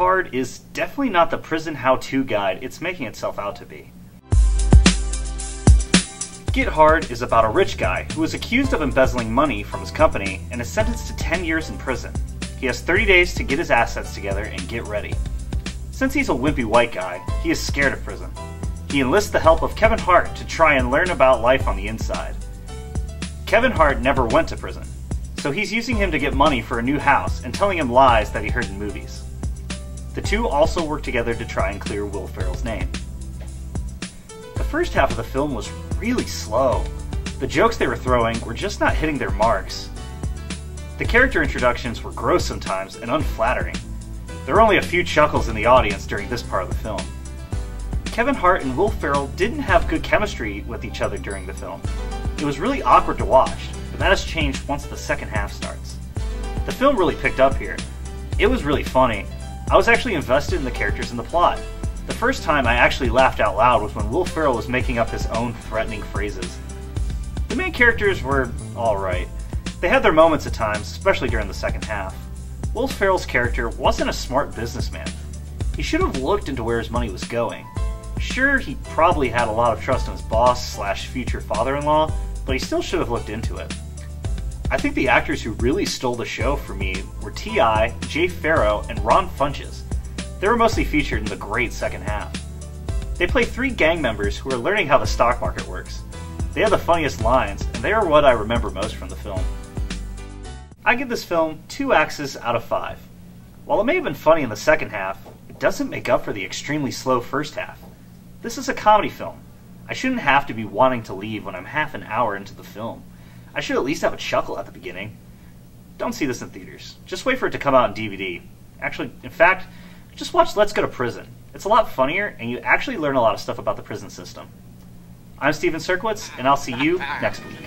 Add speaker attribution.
Speaker 1: Hard is definitely not the prison how-to guide it's making itself out to be. Get Hard is about a rich guy who is accused of embezzling money from his company and is sentenced to 10 years in prison. He has 30 days to get his assets together and get ready. Since he's a wimpy white guy, he is scared of prison. He enlists the help of Kevin Hart to try and learn about life on the inside. Kevin Hart never went to prison, so he's using him to get money for a new house and telling him lies that he heard in movies. The two also work together to try and clear Will Ferrell's name. The first half of the film was really slow. The jokes they were throwing were just not hitting their marks. The character introductions were gross sometimes and unflattering. There were only a few chuckles in the audience during this part of the film. Kevin Hart and Will Ferrell didn't have good chemistry with each other during the film. It was really awkward to watch, but that has changed once the second half starts. The film really picked up here. It was really funny. I was actually invested in the characters and the plot. The first time I actually laughed out loud was when Will Ferrell was making up his own threatening phrases. The main characters were alright. They had their moments at times, especially during the second half. Will Ferrell's character wasn't a smart businessman. He should have looked into where his money was going. Sure, he probably had a lot of trust in his boss / future father-in-law, but he still should have looked into it. I think the actors who really stole the show for me were T.I., Jay Pharoah, and Ron Funches. They were mostly featured in the great second half. They play 3 gang members who are learning how the stock market works. They have the funniest lines, and they are what I remember most from the film. I give this film 2 axes out of 5. While it may have been funny in the second half, it doesn't make up for the extremely slow first half. This is a comedy film. I shouldn't have to be wanting to leave when I'm half an hour into the film. I should at least have a chuckle at the beginning. Don't see this in theaters. Just wait for it to come out on DVD. Actually, in fact, just watch Let's Go to Prison. It's a lot funnier, and you actually learn a lot of stuff about the prison system. I'm Steven Cerkiewicz, and I'll see you next week.